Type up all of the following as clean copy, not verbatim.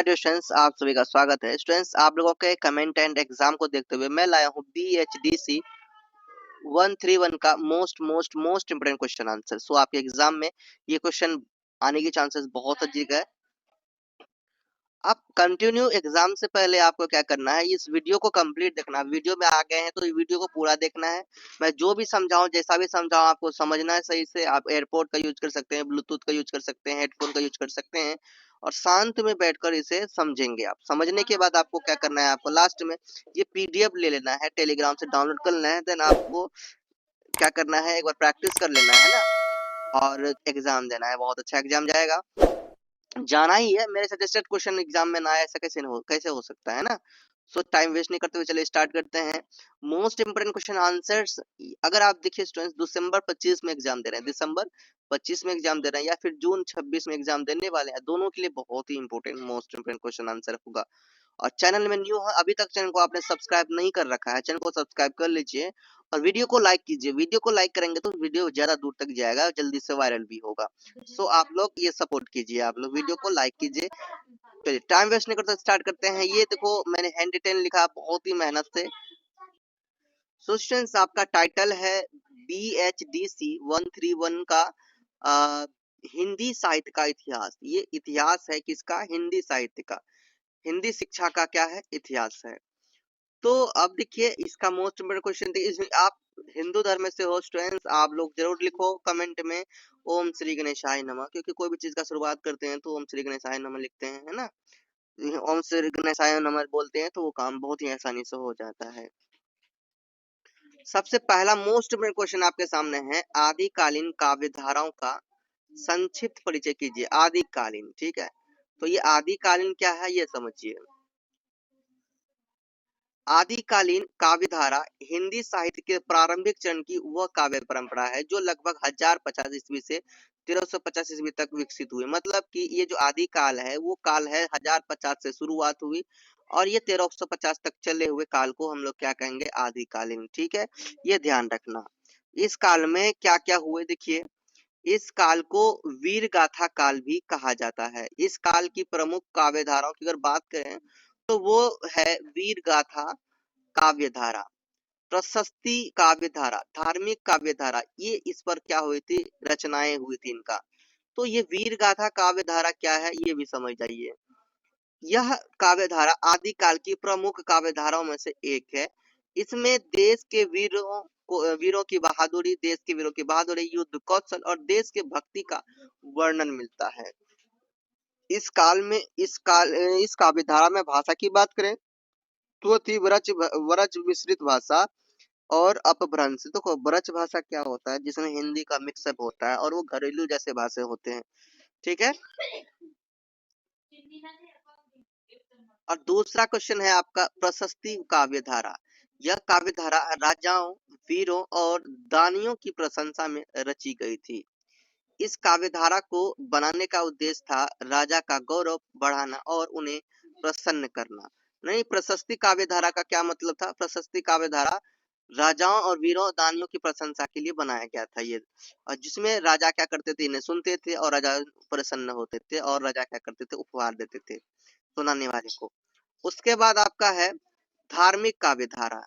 Dear students, आप सभी का स्वागत है। स्टूडेंट्स, आप लोगों के कमेंट एंड एग्जाम को देखते हुए मैं लाया हूँ BHDC 131 का मोस्ट इंपोर्टेंट क्वेश्चन आंसर। सो आपके एग्जाम में ये क्वेश्चन आने की चांसेस बहुत अधिक है। आप कंटिन्यू एग्जाम से पहले आपको क्या करना है, इस वीडियो को कंप्लीट देखना। वीडियो में आ गए हैं तो वीडियो को पूरा देखना है। मैं जो भी समझाऊं, जैसा भी समझाऊं, आपको समझना है सही से। आप एयरपोर्ट का यूज कर सकते हैं, ब्लूटूथ का यूज कर सकते हैं, हेडफोन का यूज कर सकते हैं और शांत में बैठकर इसे समझेंगे। आप समझने के बाद आपको क्या करना है, आपको लास्ट में ये PDF ले लेना है, टेलीग्राम से डाउनलोड कर लेना है। देन आपको क्या करना है, एक बार प्रैक्टिस कर लेना है ना, और एग्जाम देना है। बहुत अच्छा एग्जाम जाएगा, जाना ही है। मेरे सजेस्टेड क्वेश्चन एग्जाम में ना आए, ऐसा कैसे हो सकता है ना। सो टाइम वेस्ट नहीं करते हुए चलिए स्टार्ट करते हैं। मोस्ट इंपोर्टेंट क्वेश्चन आंसर्स, अगर आप देखिए स्टूडेंट्स, दिसंबर 25 में एग्जाम दे रहे हैं, दिसंबर 25 में एग्जाम दे रहे हैं या फिर जून 26 में एग्जाम देने वाले हैं, दोनों के लिए बहुत ही important most important question answer होगा। और चैनल में न्यू है, अभी तक चैनल को आपने सब्सक्राइब नहीं कर रखा है, चैनल को सब्सक्राइब कर लीजिए और वीडियो को लाइक कीजिए। वीडियो को लाइक करेंगे तो वीडियो ज्यादा दूर तक जाएगा, जल्दी से वायरल भी होगा। सो आप लोग ये सपोर्ट कीजिए, आप लोग वीडियो को लाइक कीजिए। चलिए टाइम वेस्ट नहीं करते, स्टार्ट करते हैं। ये देखो मैंने हैंड रिटेन लिखा बहुत ही मेहनत से। सो स्टूडेंट्स, आपका टाइटल है BHDC 131 का हिंदी साहित्य का इतिहास। ये इतिहास है किसका? हिंदी साहित्य का। हिंदी शिक्षा का क्या है? इतिहास है। तो अब देखिए इसका मोस्ट इम्पोर्टेंट क्वेश्चन देखिए, आप हिंदू धर्म से हो स्टूडेंट्स, आप लोग जरूर लिखो कमेंट में ओम श्री गणेशाय नमः, क्योंकि कोई भी चीज का शुरुआत करते हैं तो ओम श्री गणेशाय नमः लिखते हैं, है ना। ओम श्री गणेशाय नमः बोलते हैं तो वो काम बहुत ही आसानी से हो जाता है। सबसे पहला मोस्ट इम्पोर्टेंट क्वेश्चन आपके सामने है, आदिकालीन काव्य धाराओं का संक्षिप्त परिचय कीजिए। आदिकालीन, ठीक है, तो ये आदिकालीन क्या है ये समझिए। आदिकालीन काव्य धारा हिंदी साहित्य के प्रारंभिक चरण की वह काव्य परंपरा है जो लगभग 1050 ईस्वी से 1350 ईस्वी तक विकसित हुई। मतलब कि ये जो आदि काल है वो काल है 1050 से शुरुआत हुई और ये 1350 तक चले हुए काल को हम लोग क्या कहेंगे? आदिकालीन, ठीक है, ये ध्यान रखना। इस काल में क्या क्या हुए देखिए, इस काल को वीर गाथा काल भी कहा जाता है। इस काल की प्रमुख काव्य धाराओं की अगर बात करें तो वो है वीर गाथा काव्य धारा, प्रशस्ति काव्य धारा, धार्मिक काव्य धारा, ये इस पर क्या हुई थी? रचनाएं हुई थी इनका। तो ये वीर गाथा काव्य धारा क्या है ये भी समझ जाइए। यह काव्य धारा आदिकाल की प्रमुख काव्य धाराओं में से एक है। इसमें देश के वीरों की बहादुरी, देश के वीरों की बहादुरी, युद्ध कौशल और देश के भक्ति का वर्णन मिलता है। इस काव्य धारा में भाषा की बात करें तो थी व्रज मिश्रित भाषा और अपभ्रंश। देखो ब्रज भाषा क्या होता है? जिसमें हिंदी का मिक्सअप होता है और वो घरेलू जैसे भाषा होते हैं, ठीक है। और दूसरा क्वेश्चन है आपका प्रशस्ति काव्य धारा। यह काव्य धारा राजाओं, वीरों और दानियों की प्रशंसा में रची गई थी। इस काव्य धारा को बनाने का उद्देश्य था राजा का गौरव बढ़ाना और उन्हें प्रसन्न करना। नहीं, प्रशस्ति काव्य धारा का क्या मतलब था? प्रशस्ति काव्य धारा राजाओं और वीरों दानियों की प्रशंसा के लिए बनाया गया था ये, और जिसमें राजा क्या करते थे? इन्हें सुनते थे और राजा प्रसन्न होते थे और राजा क्या करते थे? उपहार देते थे सुनाने वाले को। उसके बाद आपका है धार्मिक काव्य धारा।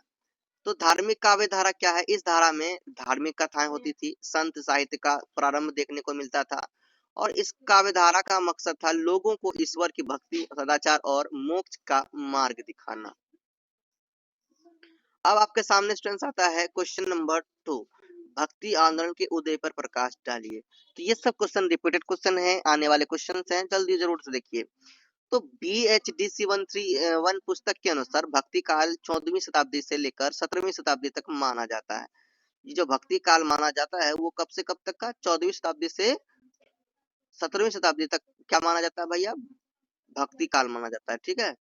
तो धार्मिक काव्य धारा क्या है? इस धारा में धार्मिक कथाएं होती थी, संत साहित्य का प्रारंभ देखने को मिलता था और इस काव्य धारा का मकसद था लोगों को ईश्वर की भक्ति, सदाचार और मोक्ष का मार्ग दिखाना। अब आपके सामने स्टूडेंट्स आता है क्वेश्चन नंबर 2, भक्ति आंदोलन के उदय पर प्रकाश डालिए। तो ये सब क्वेश्चन रिपीटेड क्वेश्चन है, आने वाले क्वेश्चन हैं, जल्दी जरूर से देखिए। तो BHDC 131 पुस्तक के अनुसार भक्ति काल 14वीं शताब्दी से लेकर 17वीं शताब्दी तक माना जाता है। ये जो भक्ति काल माना जाता है वो कब से कब तक का? 14वीं शताब्दी से 17वीं शताब्दी तक क्या माना जाता है भैया? भक्ति काल माना जाता है, ठीक है।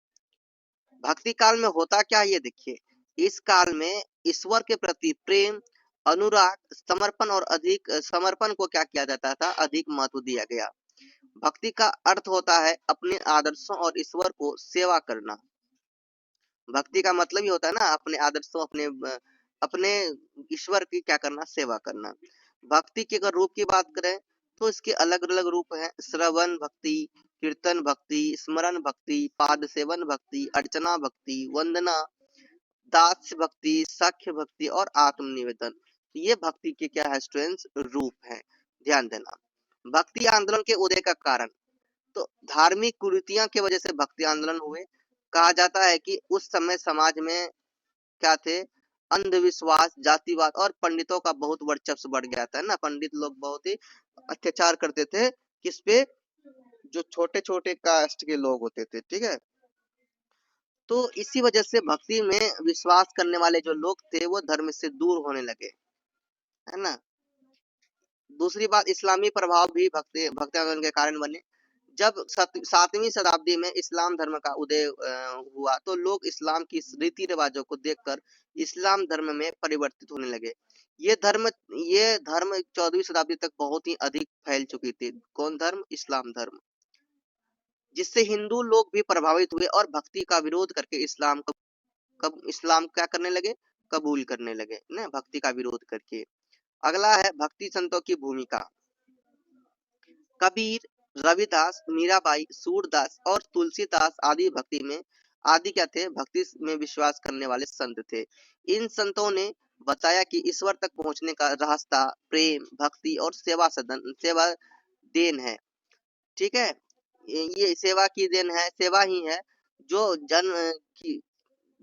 भक्ति काल में होता क्या ये देखिए, इस काल में ईश्वर के प्रति प्रेम, अनुराग, समर्पण और अधिक समर्पण को क्या किया जाता था? अधिक महत्व दिया गया। भक्ति का अर्थ होता है अपने आदर्शों और ईश्वर को सेवा करना। भक्ति का मतलब ही होता है ना अपने आदर्शों, अपने ईश्वर की क्या करना? सेवा करना। भक्ति के अगर रूप की बात करें तो इसके अलग-अलग रूप हैं, श्रवण भक्ति, कीर्तन भक्ति, स्मरण भक्ति, पाद सेवन भक्ति, अर्चना भक्ति, वंदना, दास्य भक्ति, साख्य भक्ति और आत्मनिवेदन। ये भक्ति के क्या है स्टूडेंट्स, रूप हैं। ध्यान देना। भक्ति आंदोलन के उदय का कारण, तो धार्मिक कुरीतियां की वजह से भक्ति आंदोलन हुए। कहा जाता है कि उस समय समाज में क्या थे, अंधविश्वास, जातिवाद और पंडितों का बहुत वर्चस्व बढ़ गया था ना। पंडित लोग बहुत ही अत्याचार करते थे किस पे, जो छोटे छोटे कास्ट के लोग होते थे, ठीक है। तो इसी वजह से भक्ति में विश्वास करने वाले जो लोग थे वो धर्म से दूर होने लगे, है ना। दूसरी बात, इस्लामी प्रभाव भी भक्ति आंदोलन के कारण बने। जब 7वीं शताब्दी में इस्लाम धर्म का उदय हुआ तो लोग इस्लाम की रीति रिवाजों को देखकर इस्लाम धर्म में परिवर्तित होने लगे। ये धर्म 14वीं शताब्दी तक बहुत ही अधिक फैल चुकी थी। कौन धर्म, इस्लाम धर्म, जिससे हिंदू लोग भी प्रभावित हुए और भक्ति का विरोध करके इस्लाम क्या करने लगे, कबूल करने लगे ना, भक्ति का विरोध करके। अगला है भक्ति संतों की भूमिका। कबीर, रविदास, मीराबाई, सूरदास और तुलसीदास आदि क्या थे, भक्ति में विश्वास करने वाले संत थे। इन संतों ने बताया कि ईश्वर तक पहुंचने का रास्ता प्रेम, भक्ति और सेवा देन है, ठीक है। ये सेवा की देन है, सेवा ही है जो की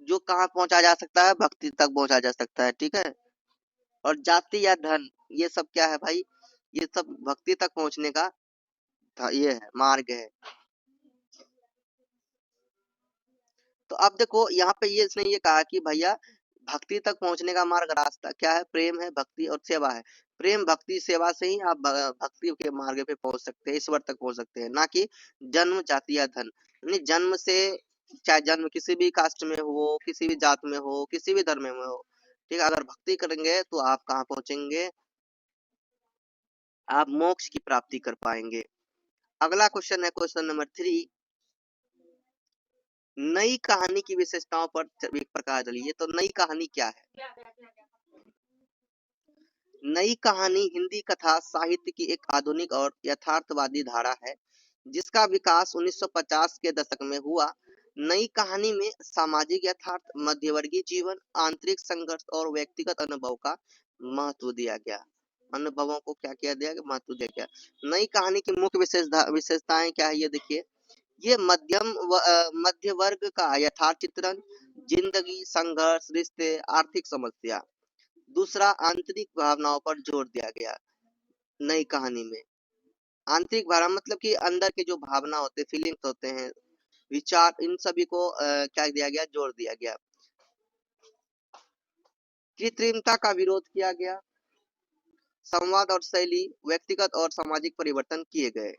जो कहाँ पहुंचा जा सकता है, भक्ति तक पहुंचा जा सकता है, ठीक है। और जाति या धन, ये सब क्या है भाई, ये सब भक्ति तक पहुंचने का ये है, मार्ग है। तो अब देखो यहाँ पे ये इसने ये कहा कि भैया भक्ति तक पहुंचने का मार्ग, रास्ता क्या है, प्रेम है, भक्ति और सेवा है। प्रेम, भक्ति, सेवा से ही आप भक्ति के मार्ग पे पहुंच सकते हैं, ईश्वर तक पहुंच सकते हैं, ना कि जन्म, जाति या धन। यानी जन्म से, चाहे जन्म किसी भी कास्ट में हो, किसी भी जात में हो, किसी भी धर्म में हो, ठीक है, अगर भक्ति करेंगे तो आप कहाँ पहुंचेंगे, आप मोक्ष की प्राप्ति कर पाएंगे। अगला क्वेश्चन है क्वेश्चन नंबर 3, नई कहानी की विशेषताओं पर एक प्रकाश डालिए। तो नई कहानी क्या है? नई कहानी हिंदी कथा साहित्य की एक आधुनिक और यथार्थवादी धारा है जिसका विकास 1950 के दशक में हुआ। नई कहानी में सामाजिक यथार्थ, मध्यवर्गीय जीवन, आंतरिक संघर्ष और व्यक्तिगत अनुभव का महत्व दिया गया। अनुभवों को क्या किया दिया, महत्व दिया गया। नई कहानी की मुख्य विशेषताएं क्या है, ये देखिए। ये मध्य वर्ग का यथार्थ चित्रण, जिंदगी, संघर्ष, रिश्ते, आर्थिक समस्या। दूसरा, आंतरिक भावनाओं पर जोर दिया गया। नई कहानी में आंतरिक भावना मतलब कि अंदर के जो भावना होते, फीलिंग्स होते हैं, विचार, इन सभी को क्या दिया गया, जोर दिया गया। कृत्रिमता का विरोध किया गया। संवाद और शैली, व्यक्तिगत और सामाजिक परिवर्तन किए गए।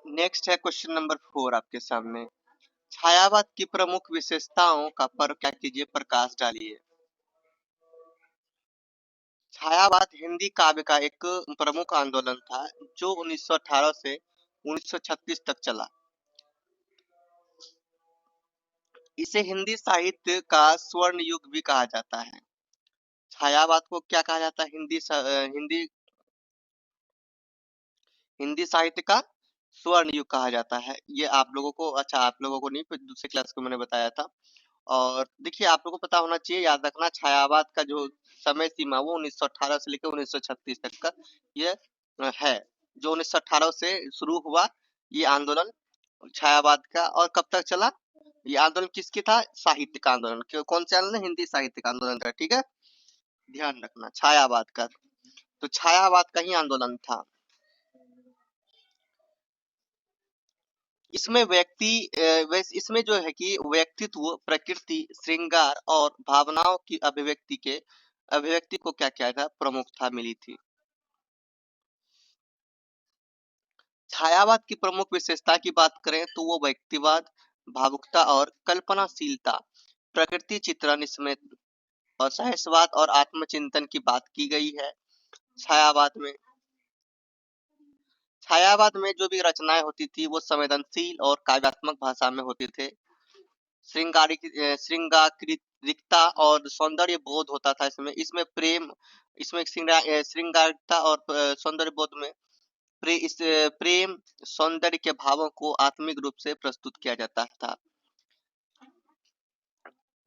नेक्स्ट है क्वेश्चन नंबर 4 आपके सामने। छायावाद की प्रमुख विशेषताओं का पर क्या कीजिए, प्रकाश डालिए। छायावाद हिंदी काव्य का एक प्रमुख आंदोलन था जो 1918 से 1936 तक चला। इसे हिंदी साहित्य का स्वर्ण युग भी कहा जाता है। छायावाद को क्या कहा जाता है, हिंदी साहित्य का स्वर्ण युग कहा जाता है। ये आप लोगों को, अच्छा आप लोगों को नहीं, दूसरे क्लास को मैंने बताया था। और देखिए आप लोगों को पता होना चाहिए, याद रखना, छायावाद का जो समय सीमा वो 1918 से लेकर 1936 तक का ये है। जो 1918 से शुरू हुआ ये आंदोलन छायावाद का, और कब तक चला ये आंदोलन, किसकी था, साहित्य का आंदोलन। कौन सा आंदोलन, हिंदी साहित्य का आंदोलन था, ठीक है, ध्यान रखना, छायावाद का। तो छायावाद का ही आंदोलन था। इसमें जो है कि व्यक्तित्व, प्रकृति, श्रृंगार और भावनाओं की अभिव्यक्ति को क्या किया था, प्रमुखता मिली थी। छायावाद की प्रमुख विशेषता की बात करें तो वो व्यक्तिवाद, भावुकता और कल्पनाशीलता, प्रकृति चित्रण इसमें, और सहजवाद और आत्मचिंतन की बात की गई है। छायावाद में जो भी रचनाएं होती थी वो संवेदनशील और काव्यात्मक भाषा में होते थे। रिक्ता और सौंदर्य बोध होता था इसमें। इसमें प्रेम, इसमें श्रृंगारिकता और सौंदर्य बोध में प्रेम सौंदर्य के भावों को आत्मिक रूप से प्रस्तुत किया जाता था।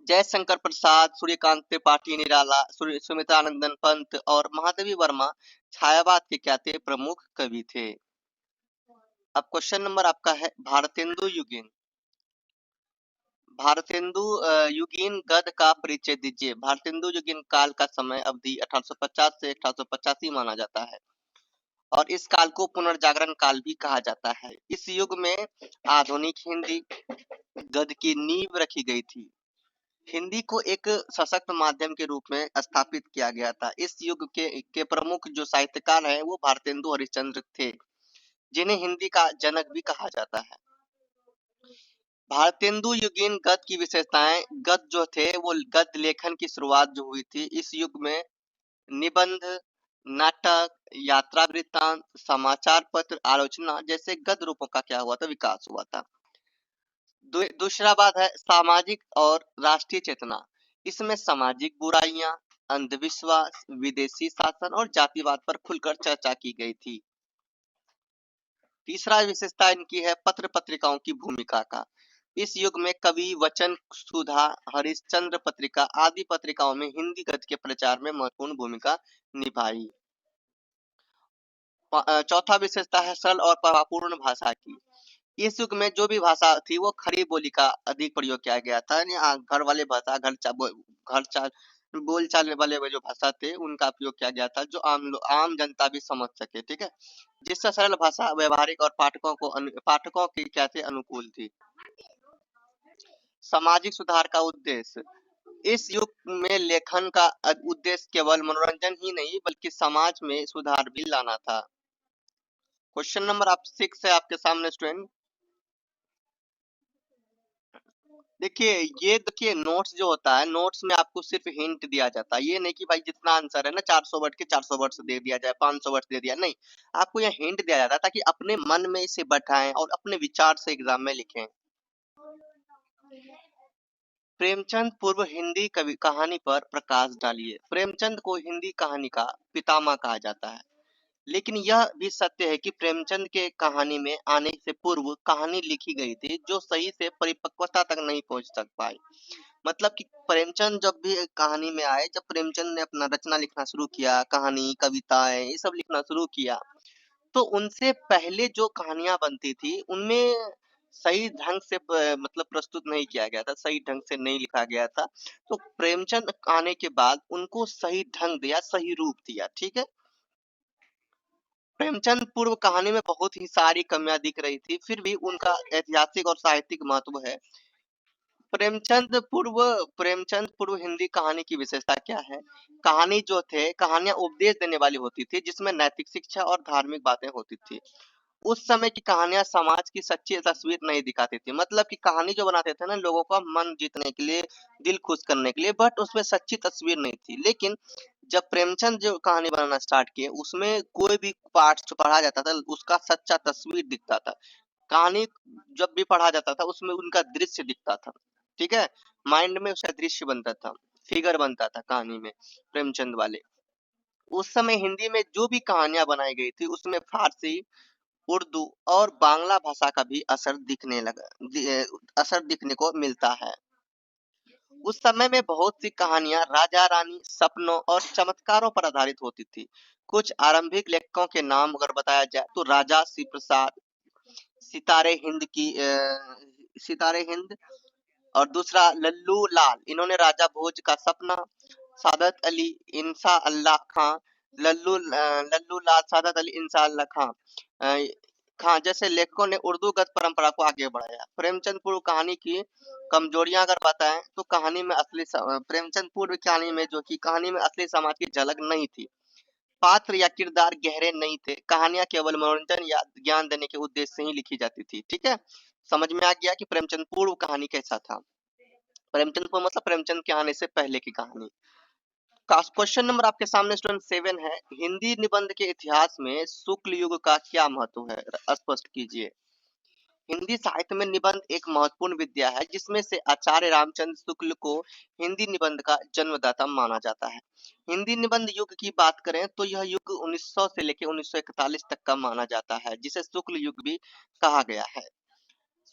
जयशंकर प्रसाद, सूर्यकांत त्रिपाठी निराला, सुमित्रानंदन पंत और महादेवी वर्मा छायावाद के क्या थे? प्रमुख कवि थे। अब क्वेश्चन नंबर आपका है भारतेंदु युगीन। भारतेंदु युगीन गद का परिचय दीजिए। भारतेंदु युगीन काल का समय अवधि 1850 से 1885 माना जाता है और इस काल को पुनर्जागरण काल भी कहा जाता है। इस युग में आधुनिक हिंदी गद की नींव रखी गई थी। हिंदी को एक सशक्त माध्यम के रूप में स्थापित किया गया था। इस युग के प्रमुख जो साहित्यकार हैं वो भारतेंदु हरिश्चंद्र थे, जिन्हें हिंदी का जनक भी कहा जाता है। भारतेंदु युगीन गद की विशेषताएं, गद जो थे वो गद लेखन की शुरुआत जो हुई थी इस युग में निबंध, नाटक, यात्रा वृत्तांत, समाचार पत्र, आलोचना जैसे गद रूपों का क्या हुआ था? विकास हुआ था। दूसरा बात है सामाजिक और राष्ट्रीय चेतना। इसमें सामाजिक बुराइयां, अंधविश्वास, विदेशी शासन और जातिवाद पर खुलकर चर्चा की गई थी। तीसरा विशेषता इनकी है पत्र पत्रिकाओं की भूमिका का। इस युग में कवि, वचन सुधा, हरिश्चंद्र पत्रिका आदि पत्रिकाओं में हिंदी गद के प्रचार में महत्वपूर्ण भूमिका निभाई। चौथा विशेषता है सरल और प्रभावपूर्ण भाषा की। इस युग में जो भी भाषा थी वो खड़ी बोली का अधिक प्रयोग किया गया था। घर वाले भाषा, बोल चाल वाले जो भाषा थे उनका उपयोग किया गया था, जो आम जनता भी समझ सके। ठीक है, जिससे सरल भाषा व्यवहारिक और पाठकों की क्या थे? अनुकूल थी। सामाजिक सुधार का उद्देश्य। इस युग में लेखन का उद्देश्य केवल मनोरंजन ही नहीं बल्कि समाज में सुधार भी लाना था। क्वेश्चन नंबर 6 है आपके सामने स्टूडेंट। देखिए नोट्स जो होता है, नोट्स में आपको सिर्फ हिंट दिया जाता है। ये नहीं कि भाई जितना आंसर है ना 400 वर्ड के 400 वर्ड से दे दिया जाए, 500 वर्ड दे दिया, नहीं। आपको यह हिंट दिया जाता है ताकि अपने मन में इसे बैठाएं और अपने विचार से एग्जाम में लिखें। प्रेमचंद पूर्व हिंदी कवि कहानी पर प्रकाश डालिए। प्रेमचंद को हिंदी कहानी का पितामह कहा जाता है, लेकिन यह भी सत्य है कि प्रेमचंद के कहानी में आने से पूर्व कहानी लिखी गई थी जो सही से परिपक्वता तक नहीं पहुंच तक पाई। मतलब कि प्रेमचंद जब भी कहानी में आए, जब प्रेमचंद ने अपना रचना लिखना शुरू किया, कहानी, कविताएं ये सब लिखना शुरू किया, तो उनसे पहले जो कहानियां बनती थी उनमें सही ढंग से मतलब प्रस्तुत नहीं किया गया था, सही ढंग से नहीं लिखा गया था। तो प्रेमचंद आने के बाद उनको सही ढंग दिया, सही रूप दिया। ठीक है, प्रेमचंद पूर्व कहानी में बहुत ही सारी कमियां दिख रही थी, फिर भी उनका ऐतिहासिक और साहित्यिक महत्व है। प्रेमचंद पूर्व हिंदी कहानी की विशेषता क्या है? कहानी जो थे, कहानियां उपदेश देने वाली होती थी जिसमें नैतिक शिक्षा और धार्मिक बातें होती थी। उस समय की कहानियां समाज की सच्ची तस्वीर नहीं दिखाती थी। मतलब कि कहानी जो बनाते थे ना लोगों का मन जीतने के लिए, दिल खुश करने के लिए, बट उसमें सच्ची तस्वीर नहीं थी। लेकिन जब प्रेमचंद जो कहानी बनाना स्टार्ट किए उसमें कोई भी पार्ट जो पढ़ा जाता था उसका सच्चा तस्वीर दिखता था। कहानी जब भी पढ़ा जाता था उसमें उनका दृश्य दिखता था। ठीक है, माइंड में उसका दृश्य बनता था, फिगर बनता था कहानी में प्रेमचंद वाले। उस समय हिंदी में जो भी कहानियां बनाई गई थी उसमें फारसी, उर्दू और बांग्ला भाषा का भी असर दिखने को मिलता है। उस समय में बहुत सी कहानियां राजा रानी, सपनों और चमत्कारों पर आधारित होती थी। कुछ आरंभिक लेखकों के नाम अगर बताया जाए तो राजा श्री प्रसाद, सितारे हिंद की सितारे हिंद, और दूसरा लल्लू लाल, इन्होंने राजा भोज का सपना, सादत अली, इंसा अल्लाह खां, लल्लू लाल, सादत अली, इंसा अल्लाह खां जैसे लेखकों ने उर्दू गद्य परंपरा को आगे बढ़ाया। प्रेमचंद पूर्व कहानी की कमजोरियां अगर बताएं तो प्रेमचंद पूर्व कहानी में जो कि कहानी में असली समाज की झलक नहीं थी। पात्र या किरदार गहरे नहीं थे, कहानियां केवल मनोरंजन या ज्ञान देने के उद्देश्य से ही लिखी जाती थी। ठीक है, समझ में आ गया कि प्रेमचंद पूर्व कहानी कैसा था। प्रेमचंद पूर्व मतलब प्रेमचंद के आने से पहले की कहानी। क्वेश्चन नंबर आपके सामने स्टूडेंट 7 है। हिंदी निबंध के इतिहास में शुक्ल युग का क्या महत्व है? स्पष्ट कीजिए। हिंदी साहित्य में निबंध एक महत्वपूर्ण विद्या है जिसमें से आचार्य रामचंद्र शुक्ल को हिंदी निबंध का जन्मदाता माना जाता है। हिंदी निबंध युग की बात करें तो यह युग 1900 से लेकर 1941 तक का माना जाता है, जिसे शुक्ल युग भी कहा गया है।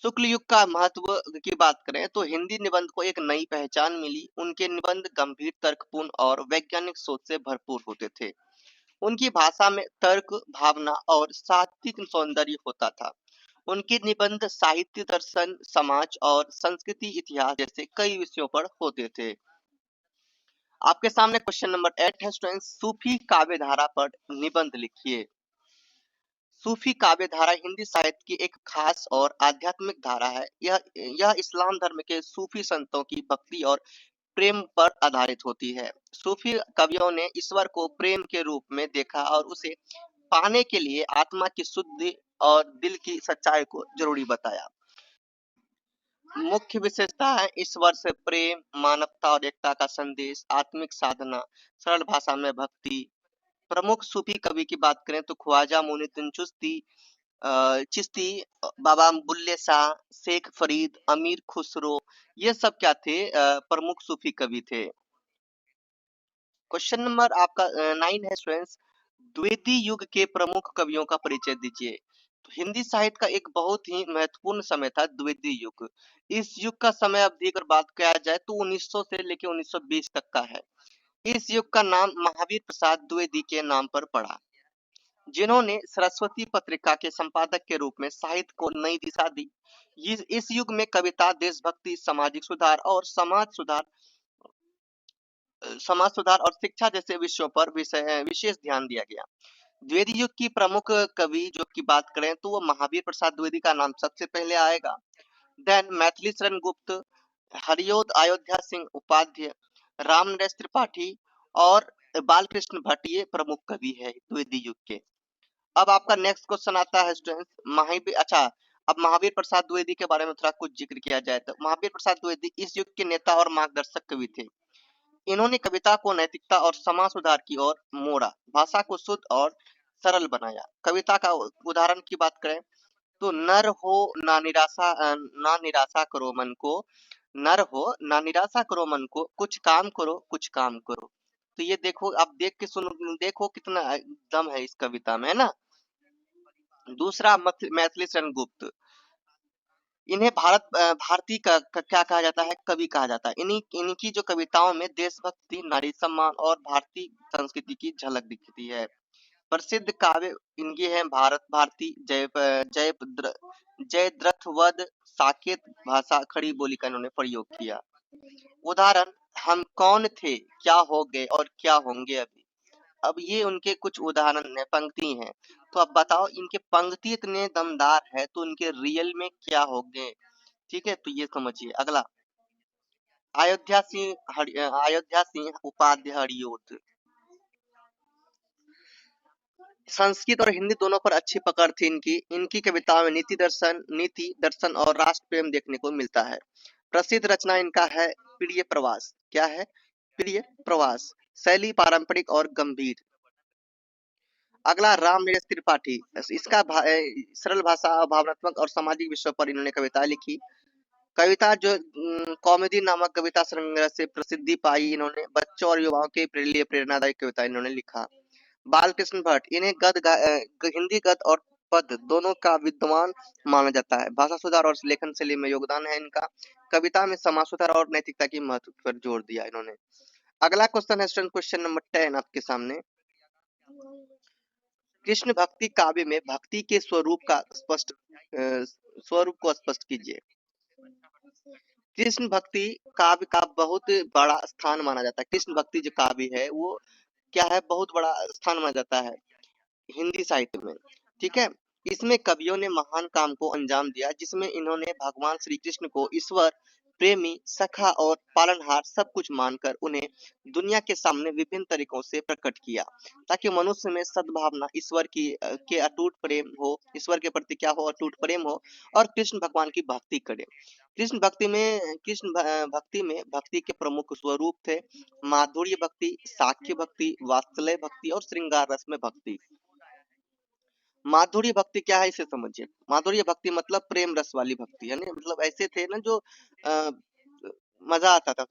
शुक्ल युग का महत्व की बात करें तो हिंदी निबंध को एक नई पहचान मिली। उनके निबंध गंभीर, तर्कपूर्ण और वैज्ञानिक सोच से भरपूर होते थे। उनकी भाषा में तर्क, भावना और साहित्यिक सौंदर्य होता था। उनके निबंध साहित्य, दर्शन, समाज और संस्कृति, इतिहास जैसे कई विषयों पर होते थे। आपके सामने क्वेश्चन नंबर 8 है स्टूडेंट्स, सूफी काव्य धारा पर निबंध लिखिए। सूफी काव्य धारा हिंदी साहित्य की एक खास और आध्यात्मिक धारा है। यह इस्लाम धर्म के सूफी संतों की भक्ति और प्रेम पर आधारित होती है। सूफी कवियों ने ईश्वर को प्रेम के रूप में देखा और उसे पाने के लिए आत्मा की शुद्धि और दिल की सच्चाई को जरूरी बताया। मुख्य विशेषता है ईश्वर से प्रेम, मानवता और एकता का संदेश, आत्मिक साधना, सरल भाषा में भक्ति। प्रमुख सूफी कवि की बात करें तो ख्वाजा मोइनुद्दीन चिश्ती, बाबा बुल्ले शाह, शेख फरीद, अमीर खुसरो, ये सब क्या थे? प्रमुख सूफी कवि थे। क्वेश्चन नंबर आपका 9 है स्टूडेंट्स, द्विवेदी युग के प्रमुख कवियों का परिचय दीजिए। तो हिंदी साहित्य का एक बहुत ही महत्वपूर्ण समय था द्विवेदी युग। इस युग का समय अवधि अगर बात किया जाए तो 1900 से लेकर 1920 तक का है। इस युग का नाम महावीर प्रसाद द्विवेदी के नाम पर पड़ा, जिन्होंने सरस्वती पत्रिका के संपादक के रूप में साहित्य को नई दिशा दी। इस युग में कविता, देशभक्ति, सामाजिक सुधार और समाज सुधार और शिक्षा जैसे विषयों पर विशेष ध्यान दिया गया। द्विवेदी युग की प्रमुख कवि जो की बात करें तो वो महावीर प्रसाद द्विवेदी का नाम सबसे पहले आएगा। देन मैथिली शरण गुप्त, हरिओद अयोध्या सिंह उपाध्याय, रामनरेश त्रिपाठी और बालकृष्ण भट्ट, ये प्रमुख कवि है द्विवेदी युग के। अब आपका नेक्स्ट क्वेश्चन आता है स्टूडेंट्स, अब महावीर प्रसाद द्विवेदी के बारे में थोड़ा कुछ जिक्र किया जाए तो महावीर प्रसाद द्विवेदी इस युग के नेता और मार्गदर्शक कवि थे। इन्होंने कविता को नैतिकता और समाज सुधार की ओर मोड़ा, भाषा को शुद्ध और सरल बनाया। कविता का उदाहरण की बात करें तो नर हो ना निराशा करो मन को, नर हो ना निराशा करो मन को, कुछ काम करो, कुछ काम करो। तो ये देखो, आप देख के सुनो, देखो कितना दम है इस कविता में, है ना। दूसरा मैथिली शरण गुप्त, इन्हें भारती का क्या कहा जाता है? कवि कहा जाता है। इनकी जो कविताओं में देशभक्ति, नारी सम्मान और भारतीय संस्कृति की झलक दिखती है। प्रसिद्ध काव्य इनके हैं भारत भारती, जयद्रथ वध, साकेत भाषा, खड़ी बोली का इन्होंने प्रयोग किया। उदाहरण, हम कौन थे, क्या हो गए और क्या होंगे अभी। अब ये उनके कुछ उदाहरण है, पंक्ति हैं। तो अब बताओ, इनके पंक्ति इतने दमदार है तो इनके रियल में क्या होंगे। ठीक है, तो ये समझिए। अगला, अयोध्या सिंह उपाध्याय हरिओद, संस्कृत और हिंदी दोनों पर अच्छी पकड़ थी इनकी। इनकी कविताओं में नीति दर्शन और राष्ट्र प्रेम देखने को मिलता है। प्रसिद्ध रचना इनका है प्रिय प्रवास। क्या है? प्रिय प्रवास। शैली पारंपरिक और गंभीर। अगला, रामनरेश त्रिपाठी, सरल भाषा, भावनात्मक और सामाजिक विषयों पर इन्होंने कविता लिखी। कविता जो कॉमेडी नामक कविता संग्रह से प्रसिद्धि पाई। इन्होंने बच्चों और युवाओं के लिए प्रेरणादायक कविता इन्होंने लिखा। बालकृष्ण भट्ट, इन्हें हिंदी गद्य और पद्य दोनों का विद्वान माना जाता है। भाषा सुधार और लेखन शैली में योगदान है इनका। कविता में समाज सुधार और नैतिकता की महत्व पर जोर दिया इन्होंने। अगला क्वेश्चन है स्टूडेंट, क्वेश्चन नंबर 10 आपके सामने। कृष्ण भक्ति काव्य में भक्ति के स्वरूप को स्पष्ट कीजिए। कृष्ण भक्ति काव्य का बहुत बड़ा स्थान माना जाता है। कृष्ण भक्ति जो काव्य है वो क्या है? बहुत बड़ा स्थान माना जाता है हिंदी साहित्य में। ठीक है, इसमें कवियों ने महान काम को अंजाम दिया, जिसमें इन्होंने भगवान श्री कृष्ण को ईश्वर, प्रेमी, सखा और पालनहार सब कुछ मानकर उन्हें दुनिया के सामने विभिन्न तरीकों से प्रकट किया, ताकि मनुष्य में सद्भावना, ईश्वर के अटूट प्रेम हो, ईश्वर के प्रति क्या हो? अटूट प्रेम हो, और कृष्ण भगवान की भक्ति करे। कृष्ण भक्ति में भक्ति के प्रमुख स्वरूप थे माधुर्य भक्ति, साख्य भक्ति, वात्सल्य भक्ति और श्रृंगार रस में भक्ति। माधुर्य भक्ति क्या है इसे समझिए। माधुर्य भक्ति मतलब प्रेम रस वाली भक्ति, यानी मतलब ऐसे थे ना जो अ, मजा आता था,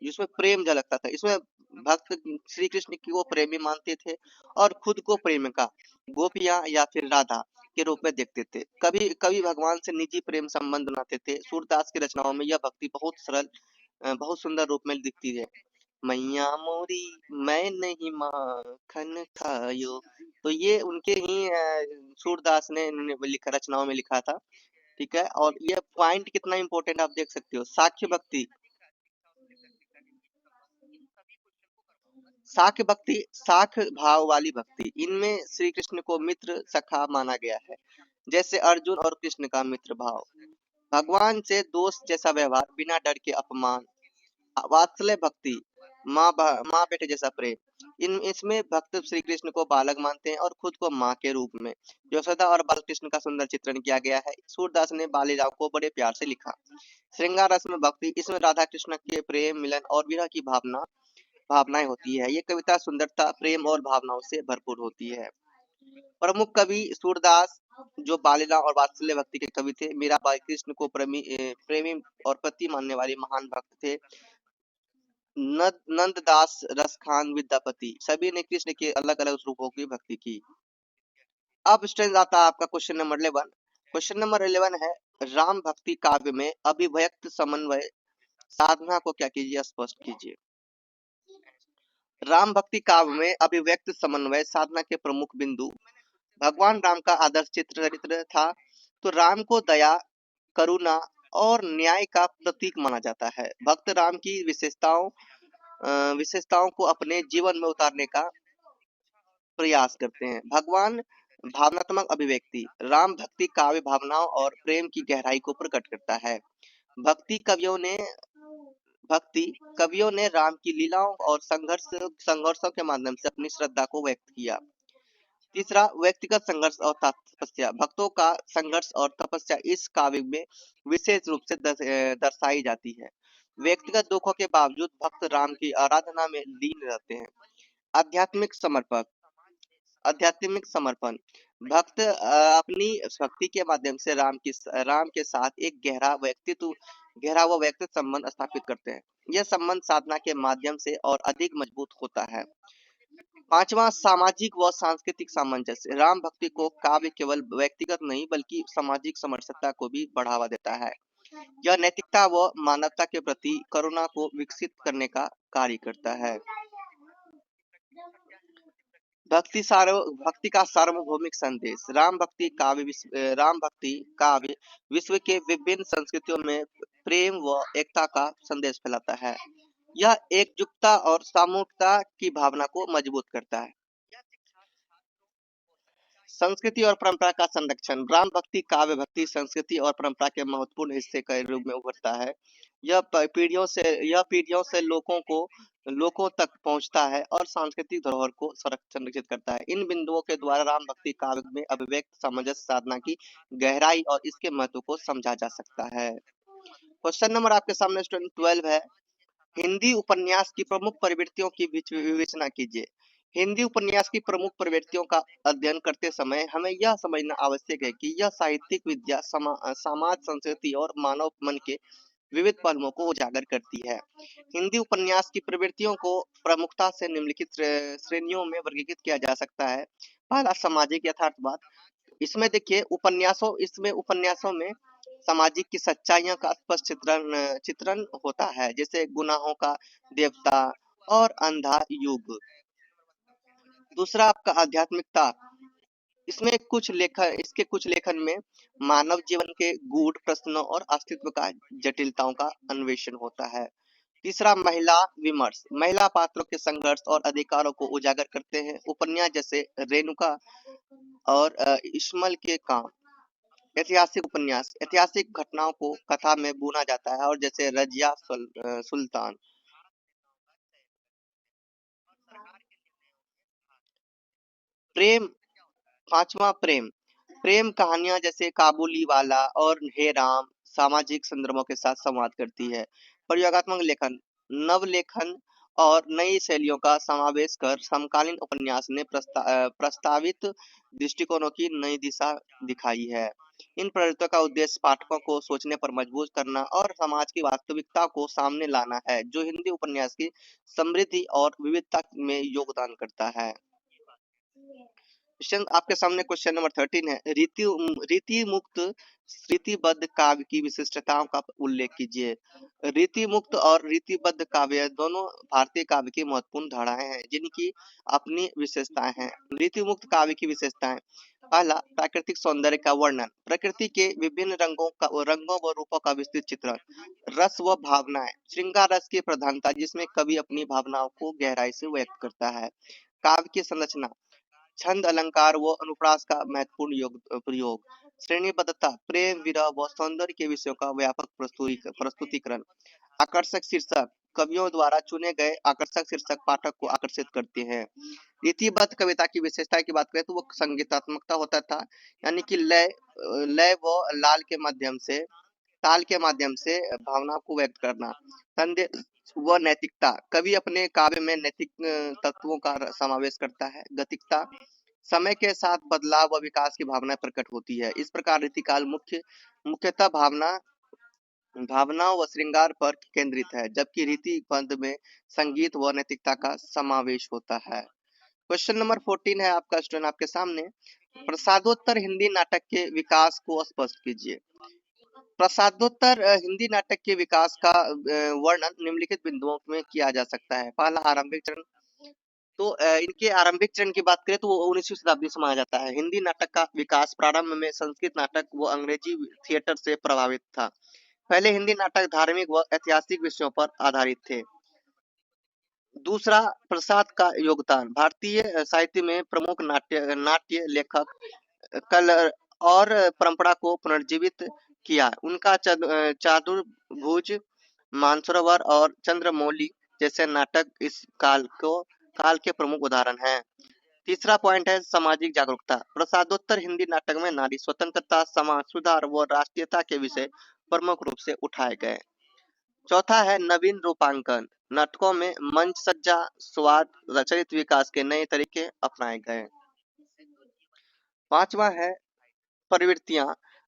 जिसमें प्रेम झलकता था। इसमें भक्त श्री कृष्ण की वो प्रेमी मानते थे और खुद को प्रेमिका गोपियां या फिर राधा के रूप में देखते थे। कभी कभी भगवान से निजी प्रेम संबंध बनाते थे। सूरदास की रचनाओं में यह भक्ति बहुत सरल, बहुत सुंदर रूप में दिखती है। मैया मोरी मैं नहीं माखन खायो, तो ये उनके ही सूरदास ने इन्होंने लिखा, रचनाओं में लिखा था। ठीक है, और ये पॉइंट कितना इंपॉर्टेंट आप देख सकते हो। साख्य भक्ति, साख्य भक्ति, साख भाव वाली भक्ति, इनमें श्री कृष्ण को मित्र सखा माना गया है, जैसे अर्जुन और कृष्ण का मित्र भाव। भगवान से दोस्त जैसा व्यवहार, बिना डर के अपमान। वात्सल्य भक्ति, माँ बेटे जैसा प्रेम। इन इसमें भक्त श्री कृष्ण को बालक मानते हैं और खुद को माँ के रूप में। यशोदा और बालकृष्ण का सुंदर चित्रण किया गया है। सूरदास ने बाली राव को बड़े प्यार से लिखा। श्रृंगार रस में भक्ति, इसमें राधा कृष्ण के प्रेम, मिलन और विरह की भावनाएं होती है। ये कविता सुंदरता, प्रेम और भावनाओं से भरपूर होती है। प्रमुख कवि सूरदास, जो बालिका और वात्सल्य भक्ति के कवि थे। मीराबाई कृष्ण को प्रेमी और पति मानने वाले महान भक्त थे। नंददास, रसखान, विद्यापति, सभी ने कृष्ण के अलग अलग रूपों की भक्ति की। अब स्टेज आता है आपका क्वेश्चन नंबर 11। क्वेश्चन नंबर 11 है, राम भक्ति काव्य में अभिव्यक्त समन्वय साधना को क्या कीजिए, स्पष्ट कीजिए। राम भक्ति काव्य में अभिव्यक्त समन्वय साधना के प्रमुख बिंदु। भगवान राम का आदर्श चरित्र था, तो राम को दया, करुणा और न्याय का प्रतीक माना जाता है। भक्त राम की विशेषताओं को अपने जीवन में उतारने का प्रयास करते हैं। भगवान भावनात्मक अभिव्यक्ति, राम भक्ति काव्य भावनाओं और प्रेम की गहराई को प्रकट करता है। भक्ति कवियों ने भक्ति कवियों ने राम की लीलाओं और संघर्षों के माध्यम से अपनी श्रद्धा को व्यक्त किया। तीसरा, व्यक्तिगत संघर्ष और तपस्या, भक्तों का संघर्ष और तपस्या इस काव्य में विशेष रूप से दर्शाई जाती है। व्यक्तिगत दुखों के बावजूद भक्त राम की आराधना में लीन रहते हैं। आध्यात्मिक समर्पण, आध्यात्मिक समर्पण, भक्त अपनी भक्ति के माध्यम से राम के साथ एक गहरा व व्यक्तित्व संबंध स्थापित करते हैं। यह संबंध साधना के माध्यम से और अधिक मजबूत होता है। पांचवा, सामाजिक व सांस्कृतिक सामंजस्य, राम भक्ति को काव्य केवल व्यक्तिगत नहीं बल्कि सामाजिक समरसता को भी बढ़ावा देता है। यह नैतिकता व मानवता के प्रति करुणा को विकसित करने का कार्य करता है। भक्ति का सार्वभौमिक संदेश, राम भक्ति काव्य विश्व के विभिन्न संस्कृतियों में प्रेम व एकता का संदेश फैलाता है। यह एकजुटता और सामूहिकता की भावना को मजबूत करता है। संस्कृति और परंपरा का संरक्षण, राम भक्ति काव्य भक्ति संस्कृति और परंपरा के महत्वपूर्ण हिस्से के रूप में उभरता है। यह पीढ़ियों से लोगों तक पहुंचता है और सांस्कृतिक धरोहर को संरक्षित करता है। इन बिंदुओं के द्वारा राम भक्ति काव्य में अभिव्यक्त सामंजस्य साधना की गहराई और इसके महत्व को समझा जा सकता है। क्वेश्चन नंबर आपके सामने स्टूडेंट 12 है, हिंदी उपन्यास की प्रमुख प्रवृत्तियों की विवेचना कीजिए। हिंदी उपन्यास की प्रमुख प्रवृत्तियों का अध्ययन करते समय हमें यह समझना आवश्यक है कि यह साहित्यिक विद्या समाज, संस्कृति और मानव मन के विविध पहलुओं को उजागर करती है। हिंदी उपन्यास की प्रवृत्तियों को प्रमुखता से निम्नलिखित श्रेणियों में वर्गीकृत किया जा सकता है। पहला, सामाजिक यथार्थवाद। इसमें उपन्यासों में सामाजिक की सच्चाइयों का स्पष्ट चित्रण होता है, जैसे गुनाहों का देवता और अंधा युग। दूसरा, आपका आध्यात्मिकता। इसके कुछ लेखन में मानव जीवन के गूढ़ प्रश्नों और अस्तित्व का जटिलताओं का अन्वेषण होता है। तीसरा, महिला विमर्श, महिला पात्रों के संघर्ष और अधिकारों को उजागर करते हैं। उपन्यास जैसे रेणुका और इश्मल के काम। ऐतिहासिक उपन्यास, ऐतिहासिक घटनाओं को कथा में बुना जाता है, और जैसे रजिया सुल्तान। प्रेम, पांचवा, प्रेम प्रेम कहानियां जैसे काबुली वाला और हे राम सामाजिक संदर्भों के साथ संवाद करती है। प्रयोगात्मक लेखन, नवलेखन और नई शैलियों का समावेश कर समकालीन उपन्यास ने प्रस्तावित दृष्टिकोणों की नई दिशा दिखाई है। इन प्रवृत्तियों का उद्देश्य पाठकों को सोचने पर मजबूर करना और समाज की वास्तविकता को सामने लाना है, जो हिंदी उपन्यास की समृद्धि और विविधता में योगदान करता है। क्वेश्चन आपके सामने क्वेश्चन नंबर 13 है। रीति मुक्त रीतिबद्ध काव्य की विशिष्टताओं का उल्लेख कीजिए। रीति मुक्त और रीतिबद्ध काव्य दोनों भारतीय काव्य की महत्वपूर्ण धाराएं हैं, जिनकी अपनी विशेषताएं हैं। रीति मुक्त काव्य की विशेषताएं: पहला, प्राकृतिक सौंदर्य का वर्णन, प्रकृति के विभिन्न रंगों व रूपों का विस्तृत चित्रण। रस व भावनाएं, श्रृंगार रस की प्रधानता, जिसमें कवि अपनी भावनाओं को गहराई से व्यक्त करता है। काव्य की संरचना, छंद, अलंकार व अनुप्रास का महत्वपूर्ण प्रयोग। श्रेणीबद्धता, प्रेम, विरह व सौंदर्य के विषयों का व्यापक प्रस्तुतिकरण। आकर्षक शीर्षक, कवियों द्वारा चुने गए आकर्षक शीर्षक पाठक को आकर्षित करते हैं। रीतिबद्ध कविता की विशेषता की बात करें तो वो संगीतात्मकता होता था, यानी कि लय व ताल के माध्यम से भावना को व्यक्त करना। संदेश व नैतिकता, कवि अपने काव्य में नैतिक तत्वों का समावेश करता है। गतिकता, समय के साथ बदलाव व विकास की भावना प्रकट होती है। इस प्रकार रीतिकाल मुख्यतः भावनाओं व श्रृंगार पर केंद्रित है, जबकि रीति बंध में संगीत व नैतिकता का समावेश होता है। क्वेश्चन नंबर 14 है आपका स्टूडेंट आपके सामने। प्रसादोत्तर हिंदी नाटक के विकास को स्पष्ट कीजिए। प्रसादोत्तर हिंदी नाटक के विकास का वर्णन निम्नलिखित बिंदुओं में किया जा सकता है। पहला, आरंभिक चरण। तो इनके आरंभिक चरण की बात करें तो वो 19वीं शताब्दी से माना जाता है। हिंदी नाटक का विकास प्रारंभ में संस्कृत नाटक व अंग्रेजी थिएटर से प्रभावित था। पहले हिंदी नाटक धार्मिक व ऐतिहासिक विषयों पर आधारित थे। दूसरा, प्रसाद का योगदान, भारतीय साहित्य में प्रमुख नाट्य लेखक कल और परंपरा को पुनर्जीवित किया। उनका चातुर्भुज, मानसरोवर और चंद्रमौली जैसे नाटक इस काल के प्रमुख उदाहरण हैं। तीसरा पॉइंट है सामाजिक जागरूकता। प्रसादोत्तर हिंदी नाटक में नारी स्वतंत्रता, समाज सुधार व राष्ट्रीयता के विषय प्रमुख रूप से उठाए गए। चौथा है नवीन रूपांकन, नाटकों में मंच सज्जा, स्वाद, रचयित विकास के नए तरीके अपनाए गए। पांचवा है प्रवृत्तियां,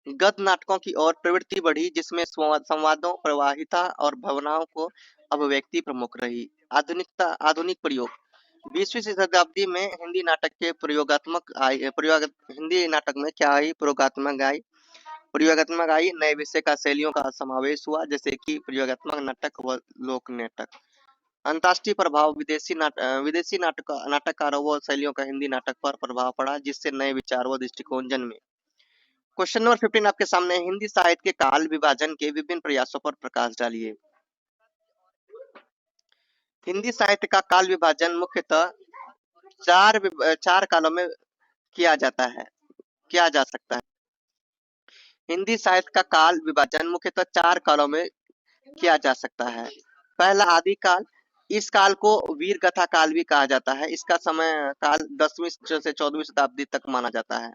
गद्य नाटकों की ओर प्रवृत्ति बढ़ी, जिसमें संवादों, प्रवाहिता और भावनाओं को अभिव्यक्ति प्रमुख रही। आधुनिक प्रयोग, 20वीं शताब्दी में हिंदी नाटक के हिंदी नाटक में क्या आई? प्रयोगात्मक आई, नए विषय का शैलियों का समावेश हुआ, जैसे कि प्रयोगात्मक नाटक व लोक नाटक। अंतर्राष्ट्रीय प्रभाव, विदेशी नाटककारों व शैलियों का हिंदी नाटक पर प्रभाव पड़ा, जिससे नए विचार व दृष्टिकोण जन्मे। क्वेश्चन नंबर 15 आपके सामने, हिंदी साहित्य के काल विभाजन के विभिन्न प्रयासों पर प्रकाश डालिए। हिंदी साहित्य का काल विभाजन मुख्यतः चार कालों में किया जा सकता है। हिंदी साहित्य का काल विभाजन मुख्यतः 4 कालों में किया जा सकता है। पहला, आदिकाल। इस काल को वीर कथा काल भी कहा जाता है। इसका समय काल 10वीं से 14वीं शताब्दी तक माना जाता है।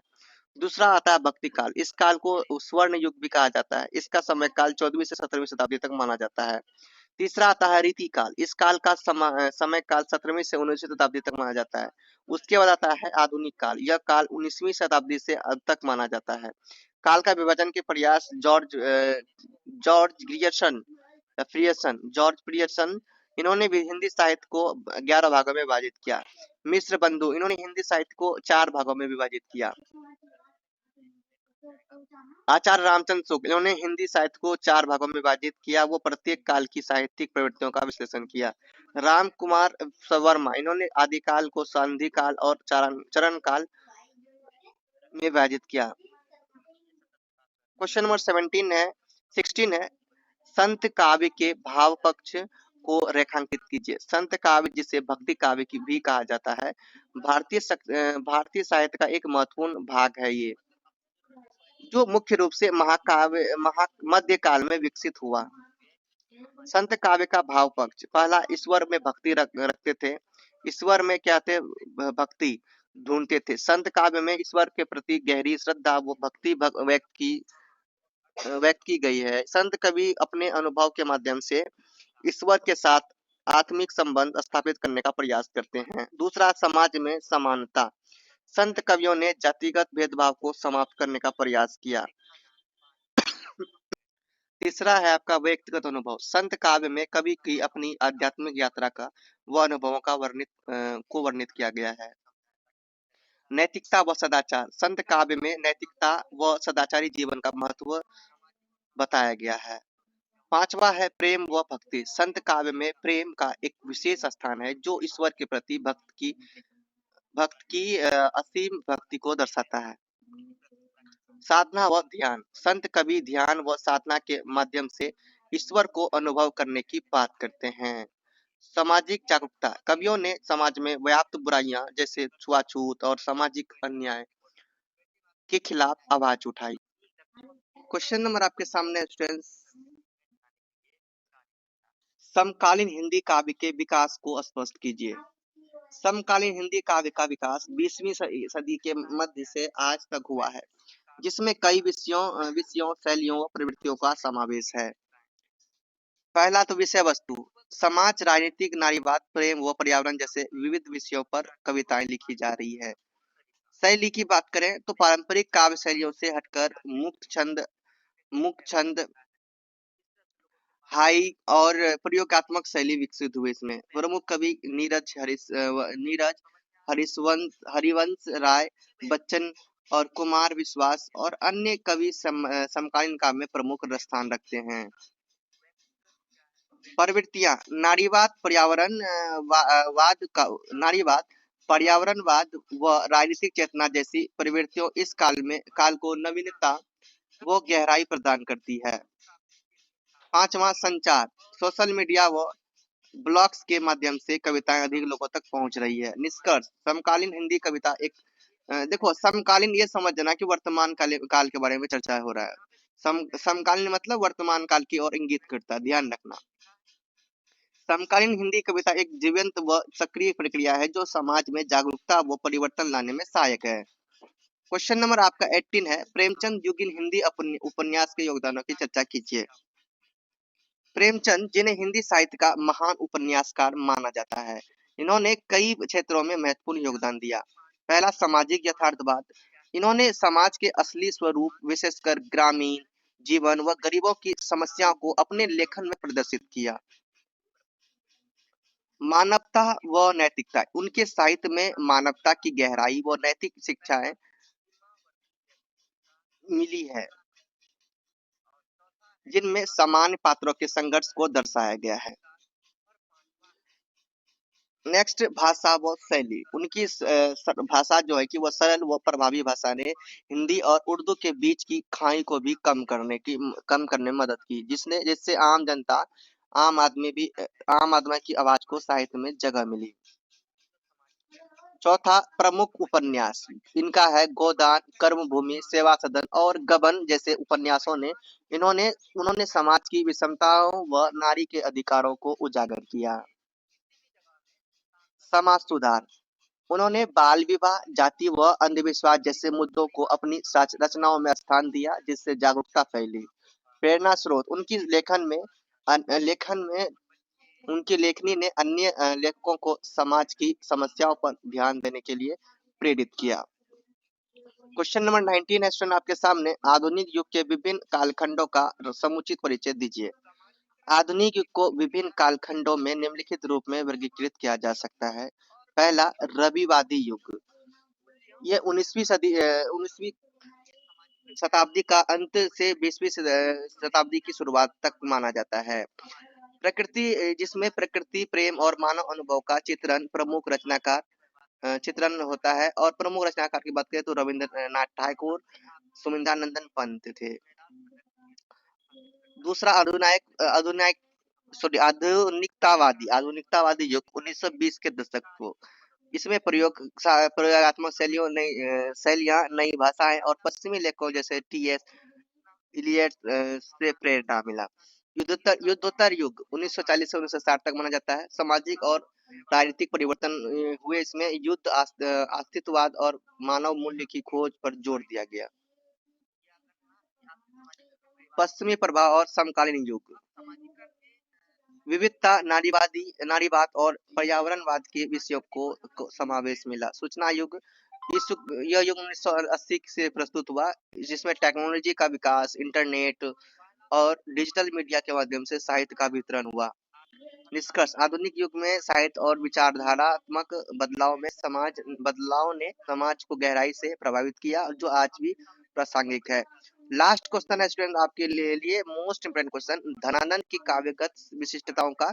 दूसरा आता है भक्ति काल। इस काल को स्वर्ण युग भी कहा जाता है। इसका समय काल 14वीं से 17वीं शताब्दी तक माना जाता है। तीसरा आता है रीति काल। इस काल का समय काल 17वीं से 19वीं शताब्दी तक माना जाता है। उसके बाद आता है आधुनिक काल। यह काल 19वीं शताब्दी से अब तक माना जाता है। काल का विभाजन के प्रयास जॉर्ज प्रियर्सन इन्होंने भी हिंदी साहित्य को 11 भागों में विभाजित किया। मिश्र बंधु, इन्होंने हिंदी साहित्य को 4 भागों में विभाजित किया। आचार्य रामचंद्र शुक्ल, इन्होंने हिंदी साहित्य को 4 भागों में विभाजित किया। वो प्रत्येक काल की साहित्यिक प्रवृत्तियों का विश्लेषण किया। राम कुमार वर्मा, इन्होंने आदिकाल को संधि काल और चरण काल में विभाजित किया। क्वेश्चन नंबर 16 है, संत काव्य के भाव पक्ष को रेखांकित कीजिए। संत काव्य, जिसे भक्ति काव्य की भी कहा जाता है, भारतीय साहित्य का एक महत्वपूर्ण भाग है। ये जो मुख्य रूप से मध्यकाल में विकसित हुआ। संत काव्य का भाव पक्ष, पहला, ईश्वर में भक्ति रखते थे। ईश्वर में क्या थे? भक्ति ढूंढते थे। संत काव्य में ईश्वर के प्रति गहरी श्रद्धा व भक्ति व्यक्त की गई है। संत कवि अपने अनुभव के माध्यम से ईश्वर के साथ आत्मिक संबंध स्थापित करने का प्रयास करते हैं। दूसरा, समाज में समानता। संत कवियों ने जातिगत भेदभाव को समाप्त करने का प्रयास किया। तीसरा है आपका व्यक्तिगत अनुभव। संत काव्य में कवि की अपनी आध्यात्मिक यात्रा का व अनुभवों का वर्णित किया गया है। नैतिकता व सदाचार। संत काव्य में नैतिकता व सदाचारी जीवन का महत्व बताया गया है। पांचवा है प्रेम व भक्ति। संत काव्य में प्रेम का एक विशेष स्थान है जो ईश्वर के प्रति भक्त की असीम भक्ति को दर्शाता है। साधना व ध्यान। संत कवि ध्यान व साधना के माध्यम से ईश्वर को अनुभव करने की बात करते हैं। सामाजिक जागरूकता। कवियों ने समाज में व्याप्त बुराइयां जैसे छुआछूत और सामाजिक अन्याय के खिलाफ आवाज उठाई। क्वेश्चन नंबर आपके सामने स्टूडेंट्स, समकालीन हिंदी काव्य के विकास को स्पष्ट कीजिए। समकालीन हिंदी काव्य का विकास 20वीं सदी के मध्य से आज तक हुआ है, जिसमें कई विषयों, शैलियों व प्रवृत्तियों का समावेश है। पहला तो विषय वस्तु। समाज, राजनीतिक, नारीवाद, प्रेम व पर्यावरण जैसे विविध विषयों पर कविताएं लिखी जा रही है। शैली की बात करें तो पारंपरिक काव्य शैलियों से हटकर मुक्त छंद, हाई और प्रयोगात्मक शैली विकसित हुई। इसमें प्रमुख कवि नीरज हरिवंश राय बच्चन और कुमार विश्वास और अन्य कवि समकालीन काव्य में प्रमुख स्थान रखते हैं। प्रवृत्तियां। नारीवाद, पर्यावरणवाद व राजनीतिक चेतना जैसी प्रवृत्तियों इस काल को नवीनता व गहराई प्रदान करती है। पांचवा, संचार। सोशल मीडिया व ब्लॉग्स के माध्यम से कविताएं अधिक लोगों तक पहुंच रही है। निष्कर्ष, समकालीन हिंदी कविता एक देखो, समकालीन ये समझना कि वर्तमान काल के बारे में चर्चा हो रहा है। समकालीन मतलब वर्तमान काल की ओर इंगित करता है, ध्यान रखना। समकालीन हिंदी कविता एक जीवंत व सक्रिय प्रक्रिया है जो समाज में जागरूकता व परिवर्तन लाने में सहायक है। क्वेश्चन नंबर आपका 18 है, प्रेमचंद युगीन हिंदी उपन्यास के योगदानों की चर्चा कीजिए। प्रेमचंद, जिन्हें हिंदी साहित्य का महान उपन्यासकार माना जाता है, इन्होंने कई क्षेत्रों में महत्वपूर्ण योगदान दिया। पहला, सामाजिक यथार्थवाद। इन्होंने समाज के असली स्वरूप, विशेषकर ग्रामीण जीवन व गरीबों की समस्याओं को अपने लेखन में प्रदर्शित किया। मानवता व नैतिकता। उनके साहित्य में मानवता की गहराई व नैतिक शिक्षाएं मिली है, जिनमें सामान्य पात्रों के संघर्ष को दर्शाया गया है। नेक्स्ट, भाषा व शैली। उनकी भाषा जो है कि वह सरल व प्रभावी भाषा ने हिंदी और उर्दू के बीच की खाई को भी कम करने में मदद की, जिससे आम आदमी की आवाज को साहित्य में जगह मिली। चौथा, प्रमुख उपन्यास। इनका है गोदान, कर्मभूमि, सेवा सदन और गबन जैसे उपन्यासों ने उन्होंने समाज की विषमताओं व नारी के अधिकारों को उजागर किया। समाज सुधार। उन्होंने बाल विवाह, जाति व अंधविश्वास जैसे मुद्दों को अपनी रचनाओं में स्थान दिया, जिससे जागरूकता फैली। प्रेरणा स्रोत। उनकी लेखनी ने अन्य लेखकों को समाज की समस्याओं पर ध्यान देने के लिए प्रेरित किया। क्वेश्चन नंबर 19 है स्टूडेंट आपके सामने, आधुनिक युग के विभिन्न कालखंडों का समुचित परिचय दीजिए। आधुनिक युग को विभिन्न कालखंडों में निम्नलिखित रूप में वर्गीकृत किया जा सकता है। पहला, रविवादी युग। ये 19वीं शताब्दी का अंत से 20वीं शताब्दी की शुरुआत तक माना जाता है। जिसमें प्रकृति, प्रेम और मानव अनुभव का चित्रण होता है। और प्रमुख रचनाकार की बात करें तो रविंद्रनाथ ठाकुर, सुमिंदानंदन पंत थे। दूसरा, आधुनिकतावादी युग 1920 के दशक को। इसमें प्रयोगात्मक शैलियां, नई भाषाएं और पश्चिमी लेखकों जैसे टी.एस. इलियट से प्रेरणा मिला। युद्धोत्तर युग 1940 से 1960 तक माना जाता है। सामाजिक और राजनीतिक परिवर्तन हुए। इसमें युद्ध, अस्तित्ववाद और मानव मूल्य की खोज पर जोर दिया गया। पश्चिमी प्रभाव और समकालीन युग। विविधता, नारीवाद और पर्यावरणवाद के विषयों को समावेश मिला। सूचना युग, यह युग 1980 से प्रस्तुत हुआ, जिसमें टेक्नोलॉजी का विकास, इंटरनेट और डिजिटल मीडिया के माध्यम से साहित्य का वितरण हुआ। निष्कर्ष, आधुनिक युग में साहित्य और विचारधारात्मक बदलाव ने समाज को गहराई से प्रभावित किया, जो आज भी प्रासंगिक है। लास्ट क्वेश्चन है स्टूडेंट आपके लिए मोस्ट इम्पोर्टेंट क्वेश्चन, धनानंद की काव्यगत विशिष्टताओं का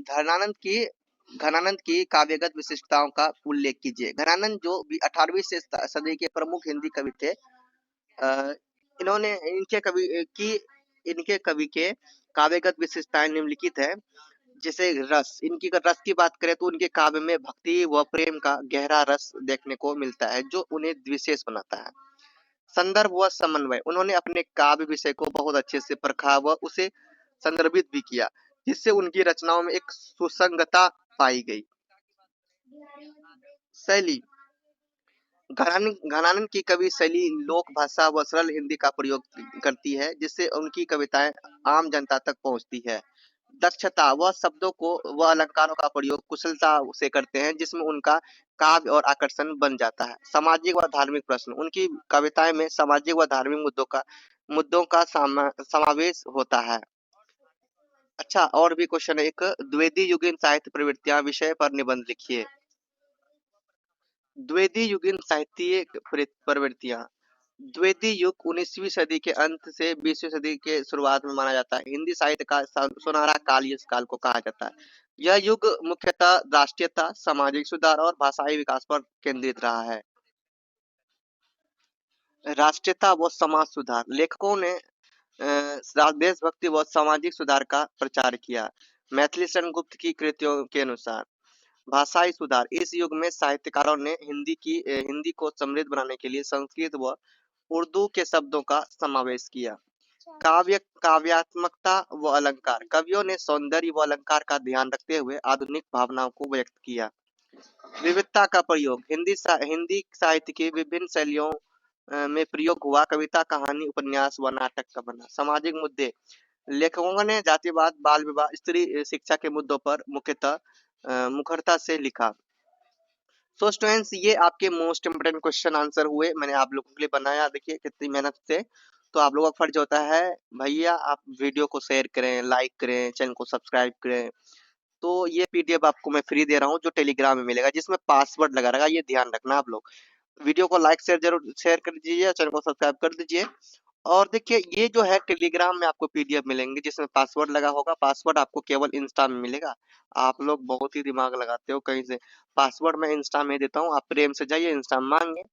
धनानंद की घनानंद की काव्यगत विशिष्टताओं का उल्लेख कीजिए। घनानंद जो 18वीं से सदी के प्रमुख हिंदी कवि थे, इन्होंने इनके कवि के काव्यगत विशेषताएं निम्नलिखित है। जैसे रस, इनकी अगर रस की बात करें तो उनके काव्य में भक्ति व प्रेम का गहरा रस देखने को मिलता है, जो उन्हें विशेष बनाता है। संदर्भ व समन्वय, उन्होंने अपने काव्य विषय को बहुत अच्छे से परखा व उसे संदर्भित भी किया, जिससे उनकी रचनाओं में एक सुसंगतता पाई गई। शैली, घनानंद की कवि शैली लोक भाषा व सरल हिंदी का प्रयोग करती है, जिससे उनकी कविताएं आम जनता तक पहुंचती है। दक्षता, वह शब्दों को व अलंकारों का प्रयोग कुशलता से करते हैं, जिसमें उनका काव्य और आकर्षण बन जाता है। सामाजिक व धार्मिक प्रश्न, उनकी कविताएं में सामाजिक व धार्मिक मुद्दों का समावेश होता है। अच्छा, और भी क्वेश्चन है एक, द्विवेदी युगीन साहित्य प्रवृत्तियां विषय पर निबंध लिखिए। द्विवेदी युगीन साहित्यिक प्रवृत्तियां, द्विवेदी युग 19वीं सदी के अंत से 20वीं सदी के शुरुआत में माना जाता है। हिंदी साहित्य का सुनहरा काल इस काल को कहा जाता है। यह युग मुख्यतः राष्ट्रीयता, सामाजिक सुधार और भाषाई विकास पर केंद्रित रहा है। राष्ट्रीयता व समाज सुधार, लेखकों ने देशभक्ति व सामाजिक सुधार का प्रचार किया। मैथिली शरण गुप्त की कृतियों के अनुसार भाषाई सुधार, इस युग में साहित्यकारों ने हिंदी को समृद्ध बनाने के लिए संस्कृत व उर्दू के शब्दों का समावेश किया। काव्यात्मकता व अलंकार, कवियों ने सौंदर्य व अलंकार का ध्यान रखते हुए आधुनिक भावनाओं को व्यक्त किया। विविधता का प्रयोग, हिंदी साहित्य की विभिन्न शैलियों में प्रयोग हुआ, कविता, कहानी, उपन्यास व नाटक का बना। सामाजिक मुद्दे, लेखकों ने जातिवाद, बाल विवाह, स्त्री शिक्षा के मुद्दों पर मुखरता से लिखा। सो स्टूडेंट्स, ये आपके मोस्ट इम्पोर्टेंट क्वेश्चन आंसर हुए, मैंने आप लोगों के लिए बनाया, देखिए कितनी मेहनत से। तो आप लोगों का फर्ज होता है भैया, आप वीडियो को शेयर करें, लाइक करें, चैनल को सब्सक्राइब करें। तो ये पीडीएफ आपको मैं फ्री दे रहा हूँ, जो टेलीग्राम में मिलेगा, जिसमें पासवर्ड लगा रहेगा, ये ध्यान रखना आप लोग। वीडियो को लाइक जरूर शेयर कर दीजिए, चैनल को सब्सक्राइब कर दीजिए। और देखिए, ये जो है टेलीग्राम में आपको पीडीएफ मिलेंगे, जिसमें पासवर्ड लगा होगा। पासवर्ड आपको केवल इंस्टा में मिलेगा। आप लोग बहुत ही दिमाग लगाते हो कहीं से। पासवर्ड मैं इंस्टा में देता हूँ, आप प्रेम से जाइए, इंस्टा में मांगे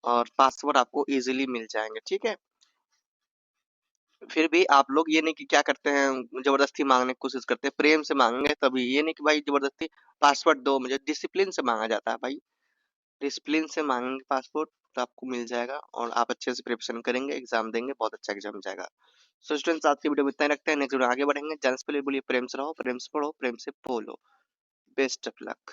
और पासवर्ड आपको इजीली मिल जाएंगे, ठीक है। फिर भी आप लोग ये नहीं कि क्या करते हैं, जबरदस्ती मांगने की कोशिश करते हैं। प्रेम से मांगेंगे तभी, ये नहीं कि भाई जबरदस्ती पासवर्ड दो मुझे। डिसिप्लिन से मांगा जाता है भाई, डिसिप्लिन से मांगेंगे पासपोर्ट तो आपको मिल जाएगा, और आप अच्छे से प्रिपरेशन करेंगे, एग्जाम देंगे, बहुत अच्छा एग्जाम जाएगा। सो स्टूडेंट्स, आज की वीडियो में इतना ही रखते हैं, नेक्स्ट वीडियो आगे बढ़ेंगे। चांस पे बोलिए, प्रेम से रहो, प्रेम से पढ़ो, प्रेम से बोलो। Best of luck.